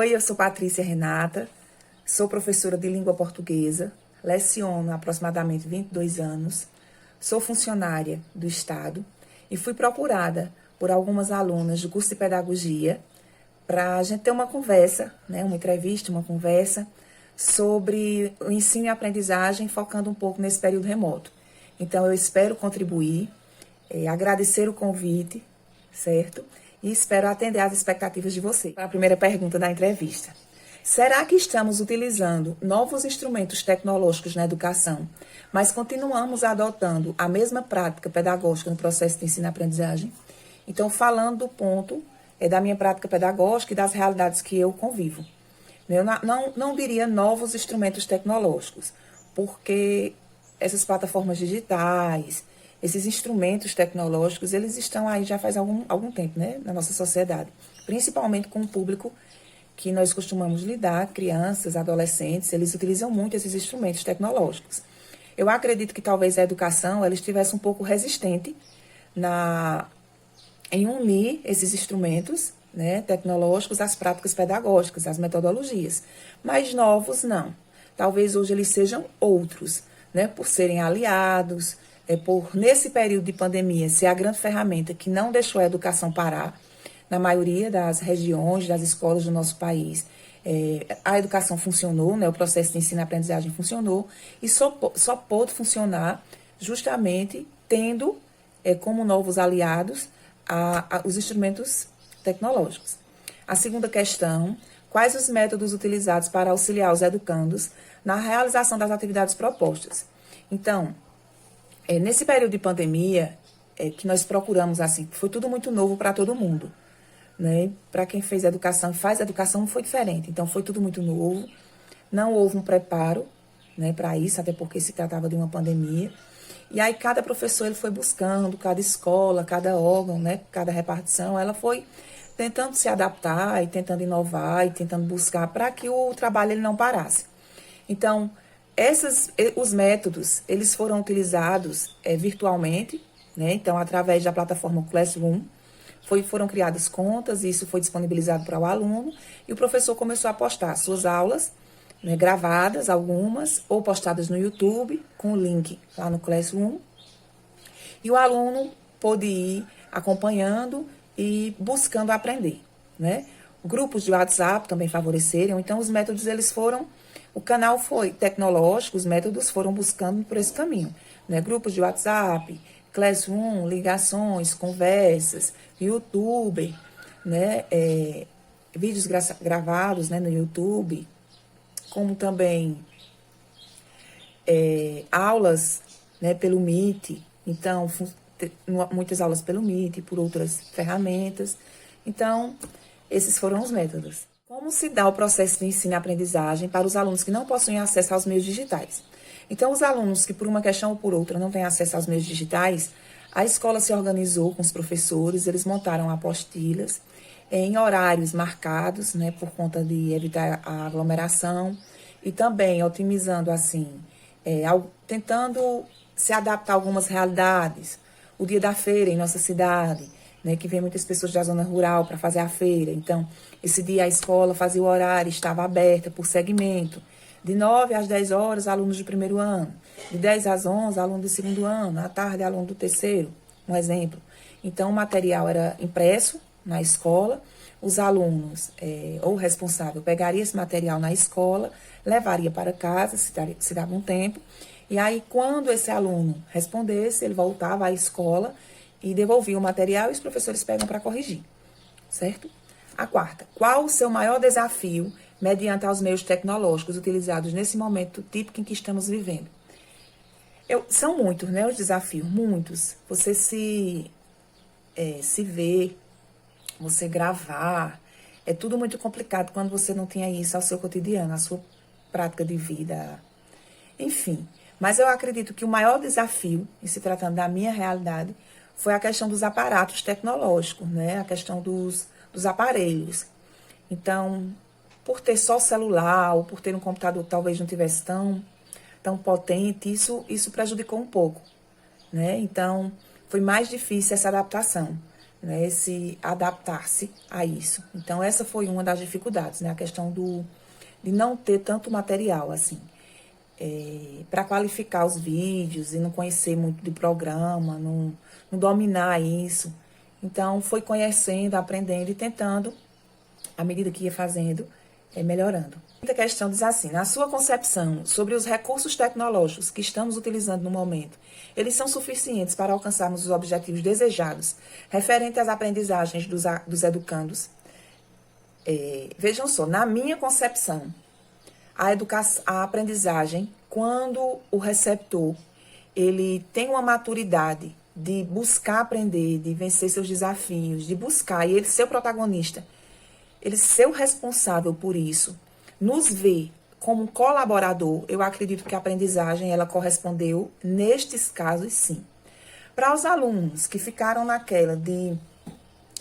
Oi, eu sou Patrícia Renata, sou professora de língua portuguesa, leciono há aproximadamente 22 anos, sou funcionária do Estado e fui procurada por algumas alunas do curso de pedagogia para a gente ter uma conversa, uma entrevista, uma conversa sobre o ensino e aprendizagem, focando um pouco nesse período remoto. Então, eu espero contribuir, agradecer o convite, certo? E espero atender às expectativas de você. A primeira pergunta da entrevista. Será que estamos utilizando novos instrumentos tecnológicos na educação, mas continuamos adotando a mesma prática pedagógica no processo de ensino-aprendizagem? Então, falando do ponto da minha prática pedagógica e das realidades que eu convivo. Eu não diria novos instrumentos tecnológicos, porque essas plataformas digitais, esses instrumentos tecnológicos, eles estão aí já faz algum tempo, na nossa sociedade. Principalmente com o público que nós costumamos lidar, crianças, adolescentes, eles utilizam muito esses instrumentos tecnológicos. Eu acredito que talvez a educação ela estivesse um pouco resistente em unir esses instrumentos tecnológicos às práticas pedagógicas, às metodologias. Mas novos, não. Talvez hoje eles sejam outros, por serem aliados, por, nesse período de pandemia, ser a grande ferramenta que não deixou a educação parar, na maioria das regiões, das escolas do nosso país. A educação funcionou, o processo de ensino-aprendizagem funcionou, e só pôde funcionar justamente tendo como novos aliados os instrumentos tecnológicos. A segunda questão, quais os métodos utilizados para auxiliar os educandos na realização das atividades propostas? Então, nesse período de pandemia, que nós procuramos, foi tudo muito novo para todo mundo. Para quem fez educação, faz educação, não foi diferente. Então, foi tudo muito novo. Não houve um preparo para isso, até porque se tratava de uma pandemia. E aí, cada professor ele foi buscando, cada escola, cada órgão, cada repartição, ela foi tentando se adaptar e tentando inovar e tentando buscar para que o trabalho ele não parasse. Então, os métodos, eles foram utilizados virtualmente, então, através da plataforma Classroom, foram criadas contas, e isso foi disponibilizado para o aluno, e o professor começou a postar suas aulas, gravadas, algumas, ou postadas no YouTube, com o link lá no Classroom, e o aluno pôde ir acompanhando e buscando aprender, Grupos de WhatsApp também favoreceram, então os métodos, o canal foi tecnológico, os métodos foram buscando por esse caminho, Grupos de WhatsApp, Classroom, ligações, conversas, YouTube, vídeos gravados no YouTube, como também aulas pelo Meet, então muitas aulas pelo Meet, por outras ferramentas. Então, esses foram os métodos. Como se dá o processo de ensino e aprendizagem para os alunos que não possuem acesso aos meios digitais? Então, os alunos que por uma questão ou por outra não têm acesso aos meios digitais, a escola se organizou com os professores, eles montaram apostilas em horários marcados, por conta de evitar a aglomeração, e também otimizando tentando se adaptar a algumas realidades. O dia da feira em nossa cidade, que vem muitas pessoas da zona rural para fazer a feira. Então, esse dia a escola fazia o horário, estava aberta por segmento. De 9 às 10 horas, alunos do primeiro ano. De 10 às 11, aluno do segundo ano. À tarde, aluno do terceiro, um exemplo. Então, o material era impresso na escola. Os alunos, ou o responsável, pegaria esse material na escola, levaria para casa, se dava um tempo. E aí, quando esse aluno respondesse, ele voltava à escola e devolvia o material e os professores pegam para corrigir, certo? A quarta, qual o seu maior desafio mediante aos meios tecnológicos utilizados nesse momento típico em que estamos vivendo? São muitos, os desafios, muitos. Você se ver, você gravar, é tudo muito complicado quando você não tem isso ao seu cotidiano, à sua prática de vida, enfim. Mas eu acredito que o maior desafio, em se tratando da minha realidade, foi a questão dos aparatos tecnológicos, a questão dos aparelhos. Então, por ter só celular, ou por ter um computador que talvez não tivesse tão potente, isso prejudicou um pouco, Então, foi mais difícil essa adaptação, né, se adaptar-se a isso. Então, essa foi uma das dificuldades, né, a questão de não ter tanto material, assim, para qualificar os vídeos e não conhecer muito de programa, não dominar isso. Então, foi conhecendo, aprendendo e tentando, à medida que ia fazendo, melhorando. A questão diz assim: na sua concepção sobre os recursos tecnológicos que estamos utilizando no momento, eles são suficientes para alcançarmos os objetivos desejados referente às aprendizagens dos educandos? Vejam só, na minha concepção, a aprendizagem, quando o receptor ele tem uma maturidade de buscar aprender, de vencer seus desafios, de buscar, e ele ser o protagonista, ele ser o responsável por isso, nos ver como um colaborador, eu acredito que a aprendizagem, ela correspondeu nestes casos, sim. Para os alunos que ficaram naquela de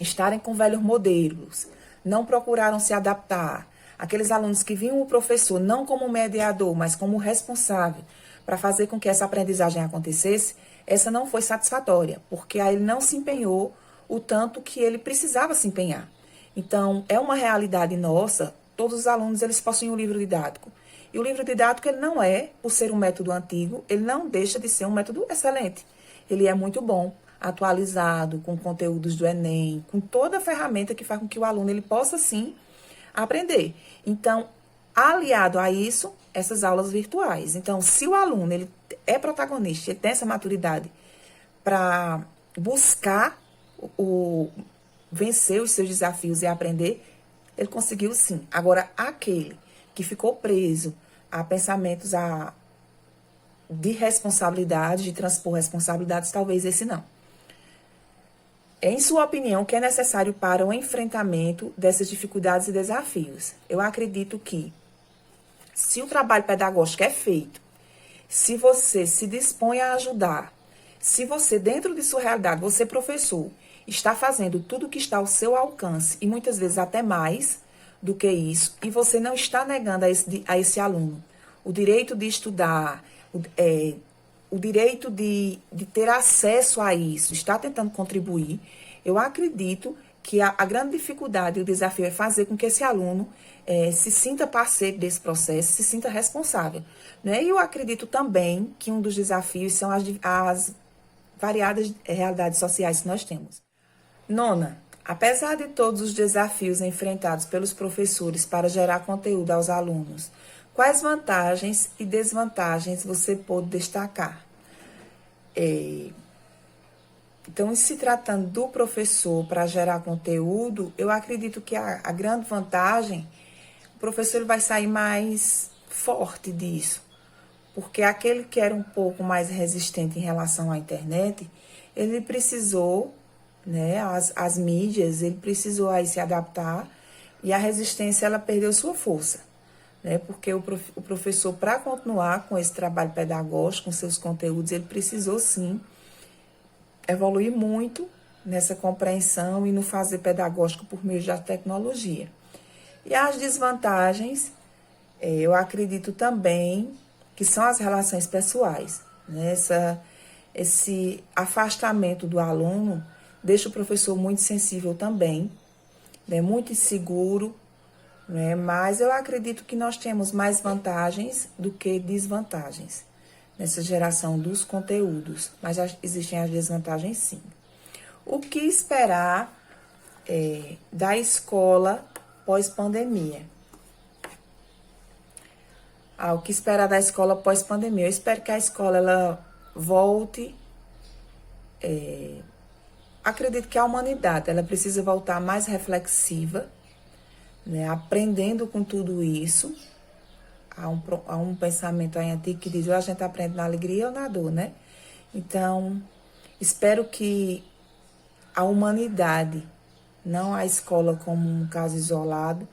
estarem com velhos modelos, não procuraram se adaptar, aqueles alunos que viam o professor não como mediador, mas como responsável para fazer com que essa aprendizagem acontecesse, essa não foi satisfatória, porque aí ele não se empenhou o tanto que ele precisava se empenhar. Então, é uma realidade nossa, todos os alunos eles possuem um livro didático. E o livro didático, ele não é, por ser um método antigo, ele não deixa de ser um método excelente. Ele é muito bom, atualizado, com conteúdos do Enem, com toda a ferramenta que faz com que o aluno ele possa, sim, aprender. Então, aliado a isso, essas aulas virtuais. Então, se o aluno ele é protagonista, ele tem essa maturidade para buscar vencer os seus desafios e aprender, ele conseguiu sim. Agora, aquele que ficou preso a pensamentos de responsabilidade, de transpor responsabilidades, talvez esse não. Em sua opinião, o que é necessário para o enfrentamento dessas dificuldades e desafios? Eu acredito que, se o trabalho pedagógico é feito, se você se dispõe a ajudar, se você, dentro de sua realidade, você, professor, está fazendo tudo o que está ao seu alcance, e muitas vezes até mais do que isso, e você não está negando a esse aluno o direito de estudar, o direito de ter acesso a isso, está tentando contribuir, eu acredito que a grande dificuldade e o desafio é fazer com que esse aluno se sinta parceiro desse processo, se sinta responsável. Né? E eu acredito também que um dos desafios são as variadas realidades sociais que nós temos. Nona, apesar de todos os desafios enfrentados pelos professores para gerar conteúdo aos alunos, quais vantagens e desvantagens você pode destacar? Então, se tratando do professor para gerar conteúdo, eu acredito que a grande vantagem, o professor vai sair mais forte disso, porque aquele que era um pouco mais resistente em relação à internet, ele precisou, né, as mídias, ele precisou aí se adaptar e a resistência, ela perdeu sua força, né, porque o professor, para continuar com esse trabalho pedagógico, com seus conteúdos, ele precisou sim evoluir muito nessa compreensão e no fazer pedagógico por meio da tecnologia. E as desvantagens, eu acredito também que são as relações pessoais, né? Esse afastamento do aluno deixa o professor muito sensível também, né? Muito inseguro, né? Mas eu acredito que nós temos mais vantagens do que desvantagens nessa geração dos conteúdos, mas existem as desvantagens sim. O que esperar da escola pós-pandemia? O que esperar da escola pós-pandemia? Eu espero que a escola ela volte. Acredito que a humanidade ela precisa voltar mais reflexiva, né, aprendendo com tudo isso. Há um pensamento aí antigo que diz: ou a gente aprende na alegria ou na dor, né? Então, espero que a humanidade, não a escola como um caso isolado,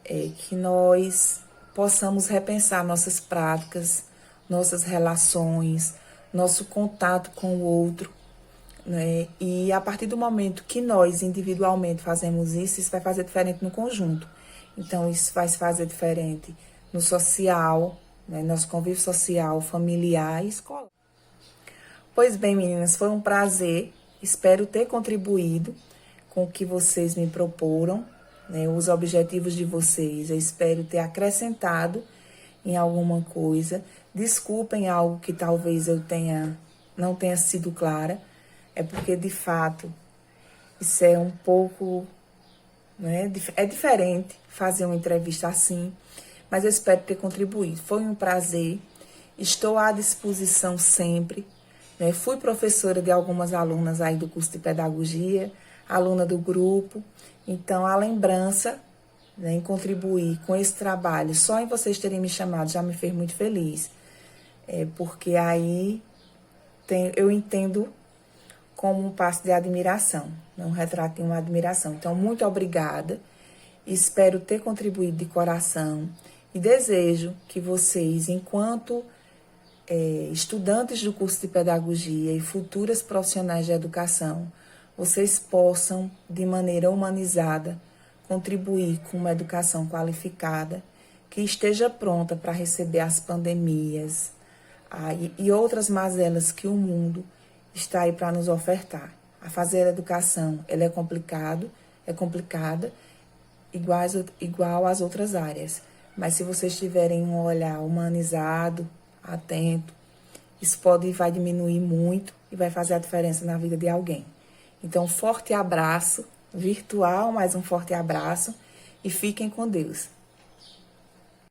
que nós possamos repensar nossas práticas, nossas relações, nosso contato com o outro, né? E a partir do momento que nós individualmente fazemos isso vai fazer diferente no conjunto. Então, isso vai se fazer diferente no social, né? Nosso convívio social, familiar e escolar. Pois bem, meninas, foi um prazer. Espero ter contribuído. com o que vocês me proporam, né, os objetivos de vocês. Eu espero ter acrescentado em alguma coisa. Desculpem algo que talvez eu não tenha sido clara, é porque de fato isso é um pouco, né, é diferente fazer uma entrevista assim, mas eu espero ter contribuído. Foi um prazer, estou à disposição sempre, né? Fui professora de algumas alunas aí do curso de pedagogia, aluna do grupo, então a lembrança, né, em contribuir com esse trabalho, só em vocês terem me chamado já me fez muito feliz, porque aí eu entendo como um passo de admiração, né, um retrato de uma admiração. Então, muito obrigada, espero ter contribuído de coração e desejo que vocês, enquanto estudantes do curso de pedagogia e futuras profissionais de educação, vocês possam, de maneira humanizada, contribuir com uma educação qualificada, que esteja pronta para receber as pandemias e outras mazelas que o mundo está aí para nos ofertar. A fazer a educação, ela é complicada, igual às outras áreas. Mas se vocês tiverem um olhar humanizado, atento, isso vai diminuir muito e vai fazer a diferença na vida de alguém. Então, um forte abraço, virtual, mas um forte abraço, e fiquem com Deus.